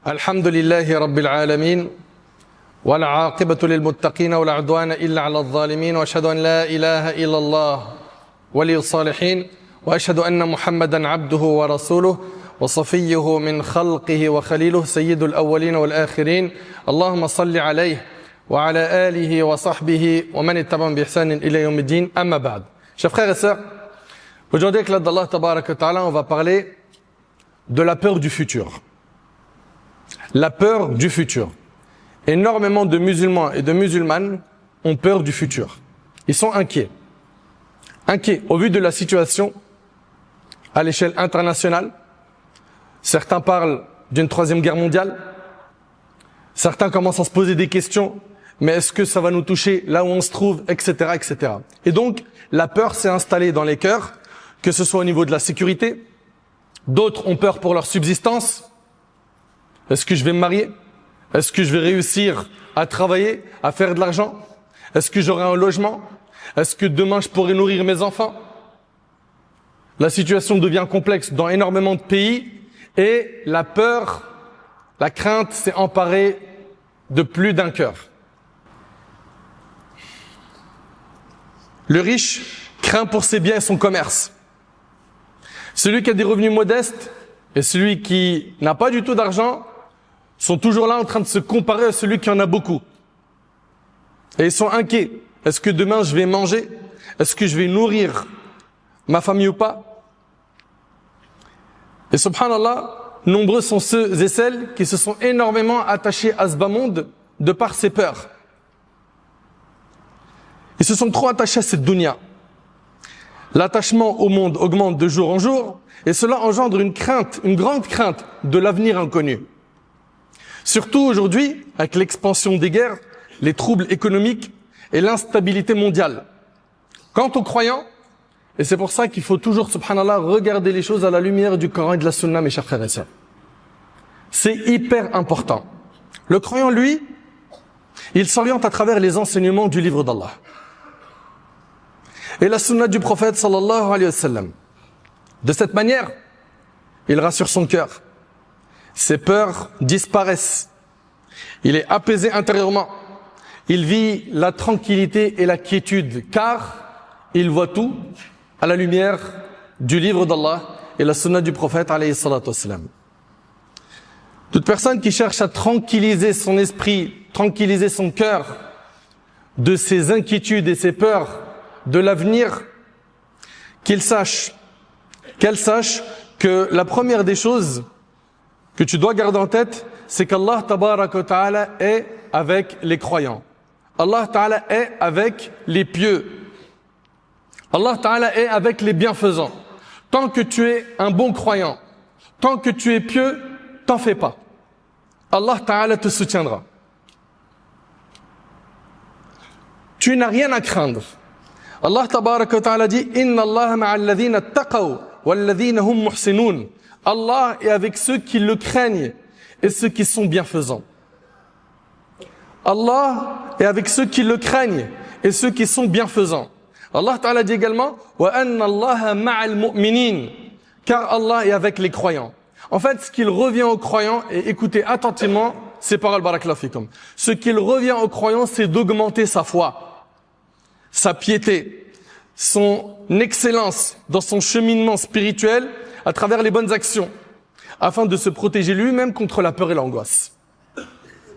الحمد لله رب العالمين والعاقبة للمتقين ولا عدوان إلا على الظالمين وأشهد أن لا إله إلا الله ولي الصالحين وأشهد أن محمدا عبده ورسوله وصفيه من خلقه وخليله سيد الأولين والآخرين اللهم صل عليه وعلى آله وصحبه ومن اتبعهم بإحسان إلى يوم الدين أما بعد. Chers frères et sœurs, aujourd'hui avec l'aide d'Allah Tabarak wa Ta'ala, on va parler de la peur du futur. La peur du futur. Énormément de musulmans et de musulmanes ont peur du futur. Ils sont inquiets. Inquiets au vu de la situation à l'échelle internationale. Certains parlent d'une troisième guerre mondiale. Certains commencent à se poser des questions. Mais est-ce que ça va nous toucher là où on se trouve, etc., etc. Et donc, la peur s'est installée dans les cœurs, que ce soit au niveau de la sécurité. D'autres ont peur pour leur subsistance. Est-ce que je vais me marier? Est-ce que je vais réussir à travailler, à faire de l'argent? Est-ce que j'aurai un logement? Est-ce que demain je pourrai nourrir mes enfants? La situation devient complexe dans énormément de pays et la peur, la crainte s'est emparée de plus d'un cœur. Le riche craint pour ses biens et son commerce. Celui qui a des revenus modestes et celui qui n'a pas du tout d'argent sont toujours là en train de se comparer à celui qui en a beaucoup. Et ils sont inquiets. Est-ce que demain je vais manger? Est-ce que je vais nourrir ma famille ou pas? Et subhanallah, nombreux sont ceux et celles qui se sont énormément attachés à ce bas monde de par ces peurs. Ils se sont trop attachés à cette dunya. L'attachement au monde augmente de jour en jour et cela engendre une crainte, une grande crainte de l'avenir inconnu. Surtout aujourd'hui, avec l'expansion des guerres, les troubles économiques et l'instabilité mondiale. Quant aux croyants, et c'est pour ça qu'il faut toujours, subhanallah, regarder les choses à la lumière du Coran et de la Sunna, mes chers frères et sœurs. C'est hyper important. Le croyant, lui, il s'oriente à travers les enseignements du livre d'Allah. Et la Sunna du prophète, sallallahu alayhi wa sallam. De cette manière, il rassure son cœur. Ses peurs disparaissent. Il est apaisé intérieurement. Il vit la tranquillité et la quiétude, car il voit tout à la lumière du livre d'Allah et la sunna du prophète, alayhi salatu wassalam. Toute personne qui cherche à tranquilliser son esprit, tranquilliser son cœur de ses inquiétudes et ses peurs de l'avenir, qu'elle sache que la première des choses que tu dois garder en tête, c'est qu'Allah Tabarak wa Ta'ala est avec les croyants. Allah Ta'ala est avec les pieux. Allah Ta'ala est avec les bienfaisants. Tant que tu es un bon croyant, tant que tu es pieux, t'en fais pas. Allah Ta'ala te soutiendra. Tu n'as rien à craindre. Allah Tabarak wa Ta'ala dit « Inna Allah ma'al ladhina taqaw wal ladhina hum muhsinoun » Allah est avec ceux qui le craignent et ceux qui sont bienfaisants. Allah est avec ceux qui le craignent et ceux qui sont bienfaisants. Allah Ta'ala dit également wa anna Allaha ma'al mu'minin, car Allah est avec les croyants. En fait, ce qu'il revient aux croyants, et écoutez attentivement ces paroles, barakallahu fikum. Ce qu'il revient aux croyants, c'est d'augmenter sa foi, sa piété, son excellence dans son cheminement spirituel à travers les bonnes actions, afin de se protéger lui-même contre la peur et l'angoisse.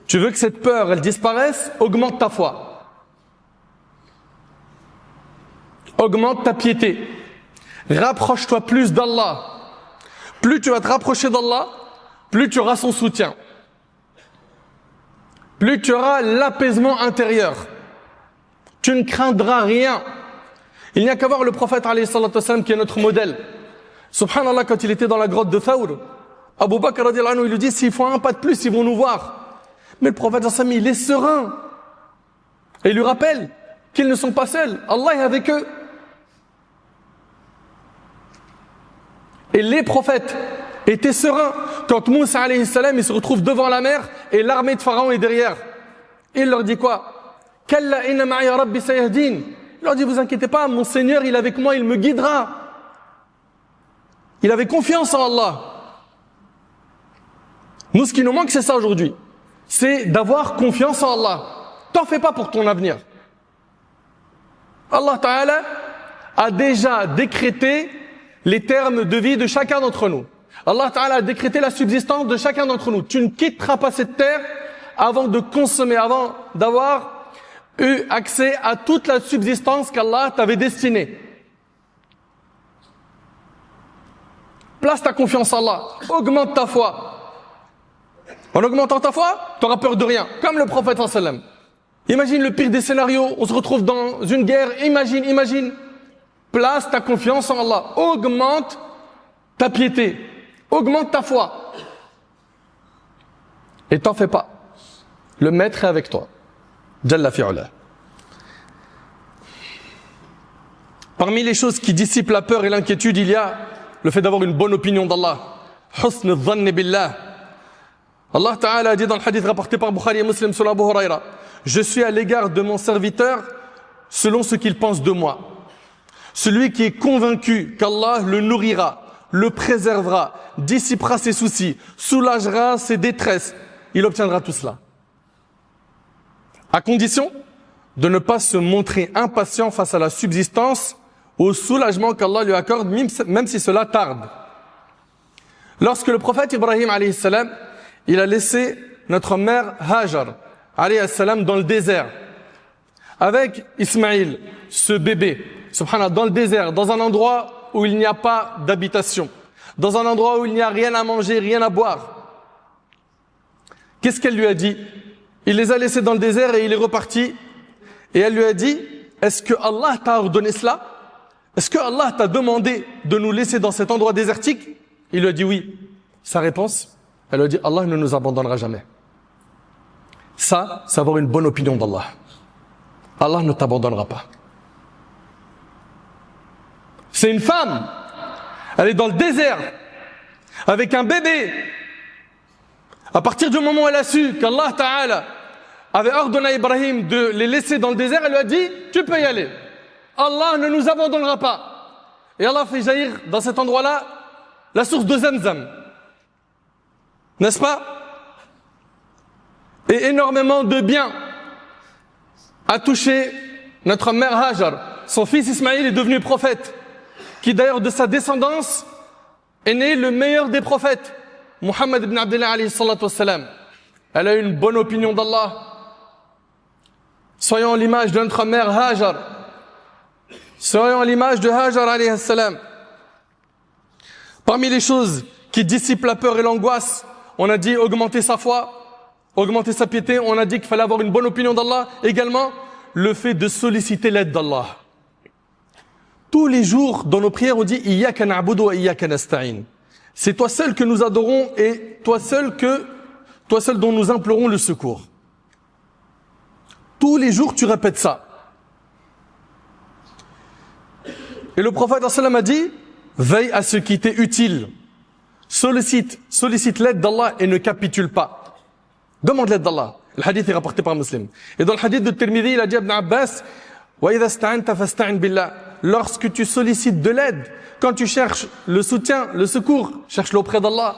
Tu veux que cette peur, elle disparaisse? Augmente ta foi. Augmente ta piété. Rapproche-toi plus d'Allah. Plus tu vas te rapprocher d'Allah, plus tu auras son soutien. Plus tu auras l'apaisement intérieur. Tu ne craindras rien. Il n'y a qu'à voir le prophète alayhi salatu wassalam qui est notre modèle. Subhanallah, quand il était dans la grotte de Thawr, Abu Bakr radiallahu anhu, il lui dit s'ils font un pas de plus, ils vont nous voir. Mais le prophète sallallahu il est serein. Et il lui rappelle qu'ils ne sont pas seuls. Allah est avec eux. Et les prophètes étaient sereins. Quand Moussa alayhi salam, il se retrouve devant la mer et l'armée de Pharaon est derrière. Il leur dit quoi? Kalla inna ma'iya rabbi sayahdin. Il leur dit vous inquiétez pas, mon Seigneur il est avec moi, il me guidera. Il avait confiance en Allah. Nous, ce qui nous manque, c'est ça aujourd'hui. C'est d'avoir confiance en Allah. T'en fais pas pour ton avenir. Allah Ta'ala a déjà décrété les termes de vie de chacun d'entre nous. Allah Ta'ala a décrété la subsistance de chacun d'entre nous. Tu ne quitteras pas cette terre avant de consommer, avant d'avoir eu accès à toute la subsistance qu'Allah t'avait destinée. Place ta confiance en Allah. Augmente ta foi. En augmentant ta foi, tu n'auras peur de rien. Comme le prophète sallallahu alayhi wa sallam. Imagine le pire des scénarios. On se retrouve dans une guerre. Imagine. Place ta confiance en Allah. Augmente ta piété. Augmente ta foi. Et t'en fais pas. Le maître est avec toi. Jalla fi'ula. Parmi les choses qui dissipent la peur et l'inquiétude, il y a le fait d'avoir une bonne opinion d'Allah. Husn al-dhann billah. Allah Ta'ala a dit dans le hadith rapporté par Bukhari et Muslim sur Abu Huraira, je suis à l'égard de mon serviteur selon ce qu'il pense de moi. Celui qui est convaincu qu'Allah le nourrira, le préservera, dissipera ses soucis, soulagera ses détresses, il obtiendra tout cela. À condition de ne pas se montrer impatient face à la subsistance, au soulagement qu'Allah lui accorde, même si cela tarde. Lorsque le prophète Ibrahim alayhi salam, il a laissé notre mère Hajar alayhi salam dans le désert, avec Ismaïl, ce bébé, subhanallah, dans le désert, dans un endroit où il n'y a pas d'habitation, dans un endroit où il n'y a rien à manger, rien à boire. Qu'est-ce qu'elle lui a dit? Il les a laissés dans le désert et il est reparti. Et elle lui a dit, est-ce que Allah t'a ordonné cela? Est-ce que Allah t'a demandé de nous laisser dans cet endroit désertique? Il lui a dit oui. Sa réponse, elle lui a dit, Allah ne nous abandonnera jamais. Ça, c'est avoir une bonne opinion d'Allah. Allah ne t'abandonnera pas. C'est une femme. Elle est dans le désert avec un bébé. À partir du moment où elle a su qu'Allah Ta'ala avait ordonné à Ibrahim de les laisser dans le désert, elle lui a dit, tu peux y aller. Allah ne nous abandonnera pas. Et Allah fait jaillir dans cet endroit-là la source de Zamzam. N'est-ce pas? Et énormément de biens a touché notre mère Hajar. Son fils Ismaïl est devenu prophète, qui d'ailleurs de sa descendance est né le meilleur des prophètes, Muhammad ibn Abdullah alayhi salatu wassalam. Elle a une bonne opinion d'Allah. Soyons l'image de notre mère Hajar. Soyons l'image de Hajar alayhi salam. Parmi les choses qui dissipent la peur et l'angoisse, on a dit augmenter sa foi, augmenter sa piété, on a dit qu'il fallait avoir une bonne opinion d'Allah. Également, le fait de solliciter l'aide d'Allah. Tous les jours, dans nos prières, on dit « Iyyaka na'budu wa iyyaka nasta'in ». C'est toi seul que nous adorons et toi seul dont nous implorons le secours. Tous les jours, tu répètes ça. Et le prophète sallam a dit, veille à ce qui t'est utile. Sollicite l'aide d'Allah et ne capitule pas. Demande l'aide d'Allah. Le hadith est rapporté par Muslim. Et dans le hadith de Tirmidhi, il a dit à Ibn Abbas, wa idha sta'anta fasta'in billah. Lorsque tu sollicites de l'aide, quand tu cherches le soutien, le secours, cherche-le auprès d'Allah.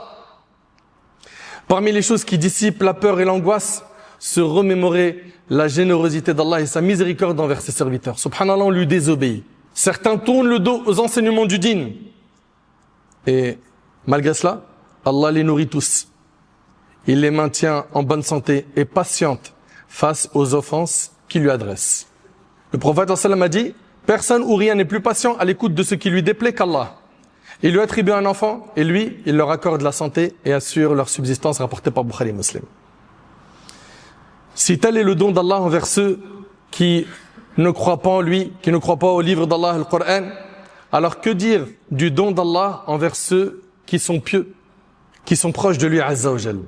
Parmi les choses qui dissipent la peur et l'angoisse, se remémorer la générosité d'Allah et sa miséricorde envers ses serviteurs. Subhanallah, on lui désobéit. Certains tournent le dos aux enseignements du dîn. Et malgré cela, Allah les nourrit tous. Il les maintient en bonne santé et patiente face aux offenses qu'il lui adresse. Le prophète sallam a dit, personne ou rien n'est plus patient à l'écoute de ce qui lui déplaît qu'Allah. Il lui attribue un enfant et lui, il leur accorde la santé et assure leur subsistance, rapportée par Bukhari et Muslim. Si tel est le don d'Allah envers ceux qui ne croient pas en lui, qui ne croient pas au livre d'Allah, le Coran, alors que dire du don d'Allah envers ceux qui sont pieux, qui sont proches de lui, Azza wa Jal?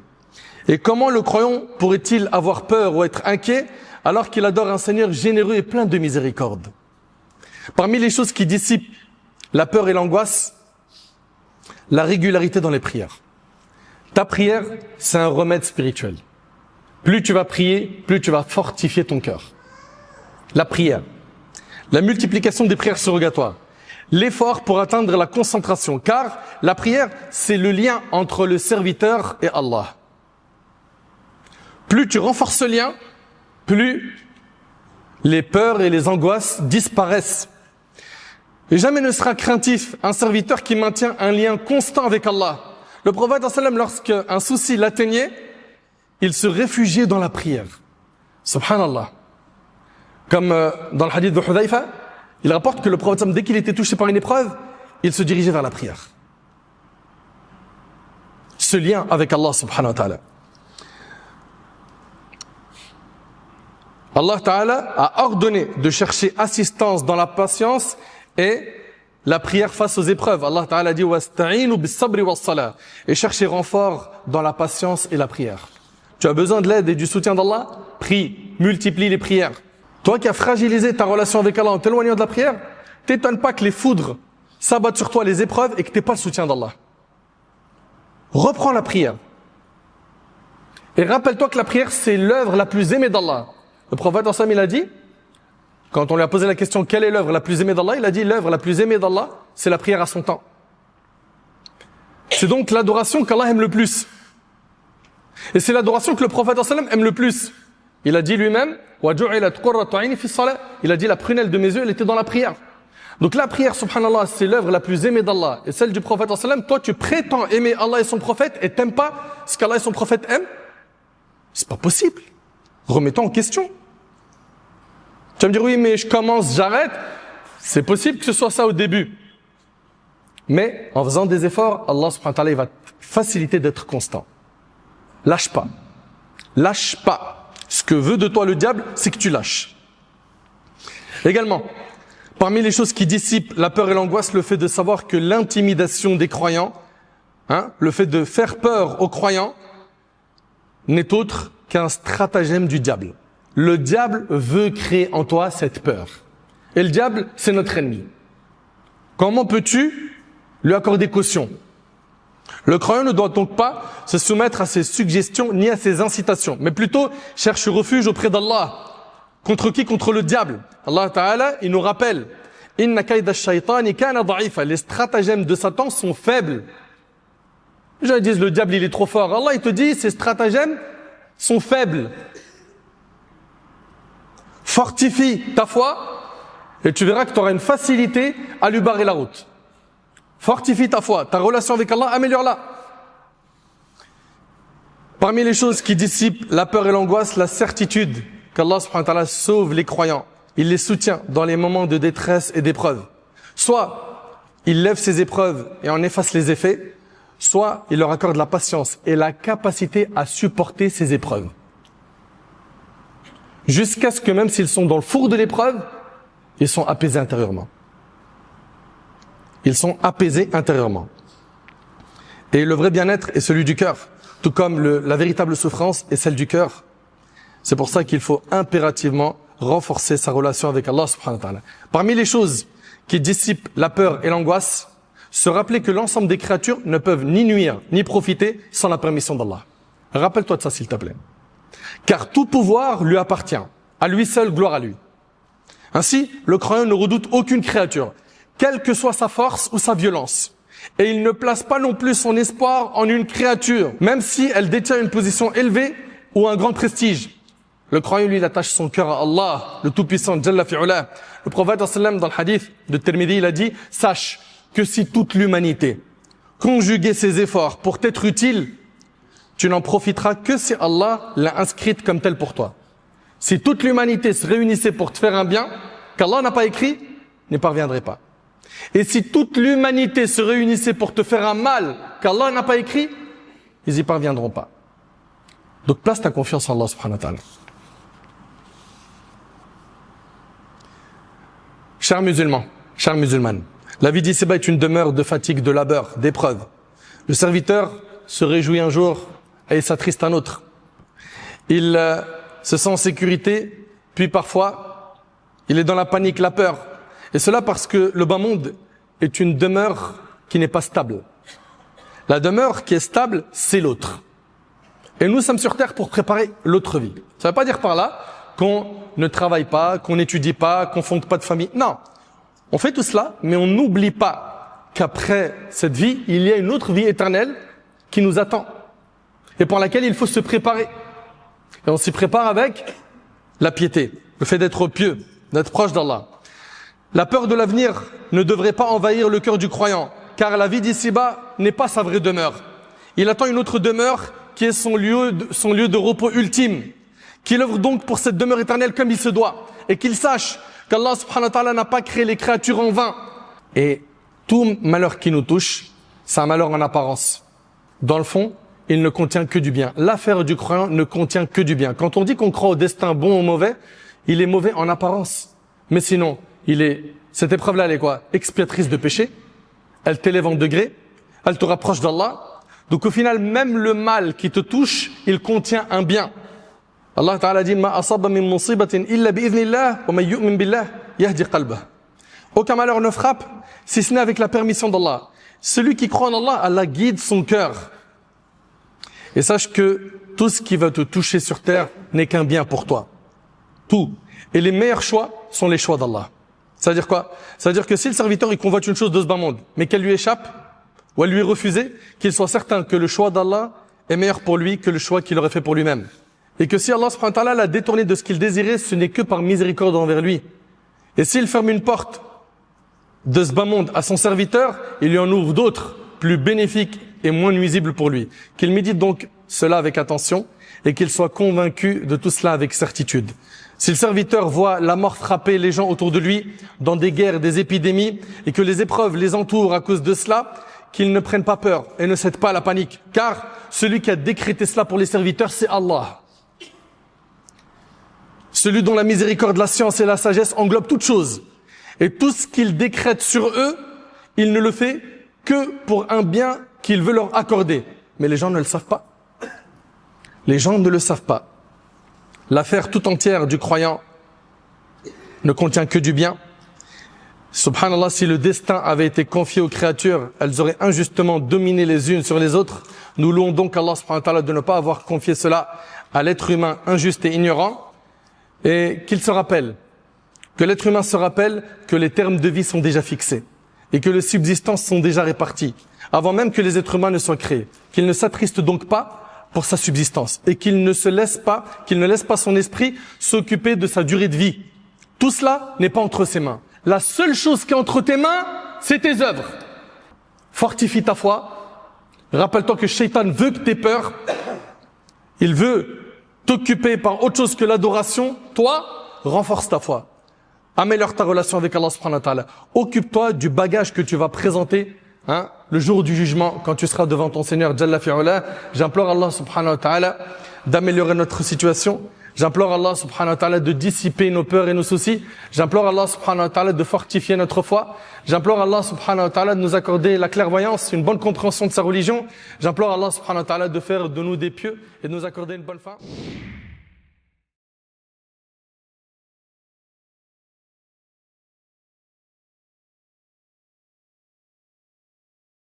Et comment le croyant pourrait-il avoir peur ou être inquiet alors qu'il adore un Seigneur généreux et plein de miséricorde? Parmi les choses qui dissipent la peur et l'angoisse, la régularité dans les prières. Ta prière, c'est un remède spirituel. Plus tu vas prier, plus tu vas fortifier ton cœur. La prière, la multiplication des prières surrogatoires, l'effort pour atteindre la concentration, car la prière, c'est le lien entre le serviteur et Allah. plus tu renforces ce lien, plus les peurs et les angoisses disparaissent. Et jamais ne sera craintif un serviteur qui maintient un lien constant avec Allah. Le prophète, lorsqu'un souci l'atteignait, il se réfugiait dans la prière. Subhanallah. Comme dans le hadith de Hudhayfa, il rapporte que le prophète, dès qu'il était touché par une épreuve, il se dirigeait vers la prière. Ce lien avec Allah subhanahu wa ta'ala. Allah ta'ala a ordonné de chercher assistance dans la patience et la prière face aux épreuves. Allah ta'ala dit wasta'inu bis-sabri was-salah, et chercher renfort dans la patience et la prière. Tu as besoin de l'aide et du soutien d'Allah? Prie, multiplie les prières. Toi qui as fragilisé ta relation avec Allah en t'éloignant de la prière, t'étonne pas que les foudres s'abattent sur toi, les épreuves, et que tu n'aies pas le soutien d'Allah. Reprends la prière. Et rappelle-toi que la prière, c'est l'œuvre la plus aimée d'Allah. Le prophète ensemble, il a dit, quand on lui a posé la question, quelle est l'œuvre la plus aimée d'Allah? Il a dit, l'œuvre la plus aimée d'Allah, c'est la prière à son temps. C'est donc l'adoration qu'Allah aime le plus. Et c'est l'adoration que le prophète ensemble aime le plus. Il a dit lui-même, il a dit, la prunelle de mes yeux, elle était dans la prière. Donc la prière, subhanallah, c'est l'œuvre la plus aimée d'Allah. Et celle du prophète ensemble, toi tu prétends aimer Allah et son prophète et t'aimes pas ce qu'Allah et son prophète aiment? C'est pas possible. Remettons en question. Tu vas me dire, oui, mais je commence, j'arrête. C'est possible que ce soit ça au début. Mais en faisant des efforts, Allah subhanahu wa ta'ala, il va te faciliter d'être constant. Lâche pas. Lâche pas. Ce que veut de toi le diable, c'est que tu lâches. Également, parmi les choses qui dissipent la peur et l'angoisse, le fait de savoir que l'intimidation des croyants, le fait de faire peur aux croyants, n'est autre qu'un stratagème du diable. Le diable veut créer en toi cette peur. Et le diable, c'est notre ennemi. Comment peux-tu lui accorder caution? Le croyant ne doit donc pas se soumettre à ses suggestions ni à ses incitations, mais plutôt cherche refuge auprès d'Allah. Contre qui? Contre le diable. Allah Ta'ala, il nous rappelle, Inna kayda ash-shaytani kana da'ifa. Les stratagèmes de Satan sont faibles. Les gens disent, le diable, il est trop fort. Allah, il te dit, ces stratagèmes sont faibles. Fortifie ta foi et tu verras que tu auras une facilité à lui barrer la route. Fortifie ta foi, ta relation avec Allah, améliore-la. Parmi les choses qui dissipent la peur et l'angoisse, la certitude qu'Allah subhanahu wa ta'ala sauve les croyants. Il les soutient dans les moments de détresse et d'épreuve. Soit il lève ces épreuves et en efface les effets, soit il leur accorde la patience et la capacité à supporter ces épreuves. Jusqu'à ce que même s'ils sont dans le four de l'épreuve, ils sont apaisés intérieurement. Ils sont apaisés intérieurement. Et le vrai bien-être est celui du cœur, tout comme la véritable souffrance est celle du cœur. C'est pour ça qu'il faut impérativement renforcer sa relation avec Allah subhanahu wa ta'ala. Parmi les choses qui dissipent la peur et l'angoisse, se rappeler que l'ensemble des créatures ne peuvent ni nuire, ni profiter sans la permission d'Allah. Rappelle-toi de ça, s'il te plaît. Car tout pouvoir lui appartient. À lui seul, gloire à lui. Ainsi, le croyant ne redoute aucune créature, quelle que soit sa force ou sa violence. Et il ne place pas non plus son espoir en une créature, même si elle détient une position élevée ou un grand prestige. Le croyant, lui, il attache son cœur à Allah, le Tout-Puissant, Jalla fi'ula. Le prophète, dans le hadith de Tirmidhi, il a dit, sache que si toute l'humanité conjuguait ses efforts pour t'être utile, tu n'en profiteras que si Allah l'a inscrite comme telle pour toi. Si toute l'humanité se réunissait pour te faire un bien, qu'Allah n'a pas écrit, n'y parviendrait pas. Et si toute l'humanité se réunissait pour te faire un mal, qu'Allah n'a pas écrit, ils n'y parviendront pas. Donc place ta confiance en Allah subhanahu wa ta'ala. Chers musulmans, chères musulmanes, la vie d'ici-bas est une demeure de fatigue, de labeur, d'épreuve. Le serviteur se réjouit un jour et s'attriste un autre. Il se sent en sécurité, puis parfois, il est dans la panique, la peur. Et cela parce que le bas monde est une demeure qui n'est pas stable. La demeure qui est stable, c'est l'autre. Et nous sommes sur terre pour préparer l'autre vie. Ça ne veut pas dire par là qu'on ne travaille pas, qu'on n'étudie pas, qu'on ne fonde pas de famille. Non, on fait tout cela, mais on n'oublie pas qu'après cette vie, il y a une autre vie éternelle qui nous attend et pour laquelle il faut se préparer. Et on s'y prépare avec la piété, le fait d'être pieux, d'être proche d'Allah. La peur de l'avenir ne devrait pas envahir le cœur du croyant, car la vie d'ici-bas n'est pas sa vraie demeure. Il attend une autre demeure qui est son lieu de repos ultime, qu'il œuvre donc pour cette demeure éternelle comme il se doit, et qu'il sache qu'Allah subhanahu wa ta'ala n'a pas créé les créatures en vain. Et tout malheur qui nous touche, c'est un malheur en apparence. Dans le fond, il ne contient que du bien. L'affaire du croyant ne contient que du bien. Quand on dit qu'on croit au destin bon ou mauvais, il est mauvais en apparence. Mais sinon, cette épreuve-là, elle est quoi? Expiatrice de péché. Elle t'élève en degré. Elle te rapproche d'Allah. Donc au final, même le mal qui te touche, il contient un bien. Allah Ta'ala dit, Ma asaba min musibatin illa bi'idhnillah wa man yu'min billah yahdi qalbah. Aucun malheur ne frappe, si ce n'est avec la permission d'Allah. Celui qui croit en Allah, Allah guide son cœur. Et sache que tout ce qui va te toucher sur terre n'est qu'un bien pour toi. Tout. Et les meilleurs choix sont les choix d'Allah. Ça veut dire quoi? Ça veut dire que si le serviteur il convoite une chose de ce bas monde, mais qu'elle lui échappe, ou elle lui est refusée, qu'il soit certain que le choix d'Allah est meilleur pour lui que le choix qu'il aurait fait pour lui-même. Et que si Allah subhanahu wa ta'ala l'a détourné de ce qu'il désirait, ce n'est que par miséricorde envers lui. Et s'il ferme une porte de ce bas monde à son serviteur, il lui en ouvre d'autres, plus bénéfiques et moins nuisibles pour lui. Qu'il médite donc cela avec attention et qu'il soit convaincu de tout cela avec certitude. Si le serviteur voit la mort frapper les gens autour de lui, dans des guerres, des épidémies, et que les épreuves les entourent à cause de cela, qu'ils ne prennent pas peur et ne cèdent pas à la panique. Car celui qui a décrété cela pour les serviteurs, c'est Allah. Celui dont la miséricorde, la science et la sagesse englobent toutes choses. Et tout ce qu'il décrète sur eux, il ne le fait que pour un bien qu'il veut leur accorder. Mais les gens ne le savent pas. Les gens ne le savent pas. L'affaire tout entière du croyant ne contient que du bien. Subhanallah, si le destin avait été confié aux créatures, elles auraient injustement dominé les unes sur les autres. Nous louons donc Allah subhanahu wa ta'ala de ne pas avoir confié cela à l'être humain injuste et ignorant. Et qu'il se rappelle, que l'être humain se rappelle que les termes de vie sont déjà fixés et que les subsistances sont déjà réparties avant même que les êtres humains ne soient créés. Qu'il ne s'attriste donc pas pour sa subsistance et qu'il ne laisse pas son esprit s'occuper de sa durée de vie. Tout cela n'est pas entre ses mains. La seule chose qui est entre tes mains, c'est tes œuvres. Fortifie ta foi. Rappelle-toi que Shaitan veut que tu aies peur. Il veut t'occuper par autre chose que l'adoration. Toi, renforce ta foi. Améliore ta relation avec Allah subhanahu wa ta'ala. Occupe-toi du bagage que tu vas présenter le jour du jugement, quand tu seras devant ton Seigneur Jalla fi'ala. J'implore Allah subhanahu wa ta'ala d'améliorer notre situation. J'implore Allah subhanahu wa ta'ala de dissiper nos peurs et nos soucis. J'implore Allah subhanahu wa ta'ala de fortifier notre foi. J'implore Allah subhanahu wa ta'ala de nous accorder la clairvoyance, une bonne compréhension de sa religion. J'implore Allah subhanahu wa ta'ala de faire de nous des pieux et de nous accorder une bonne fin.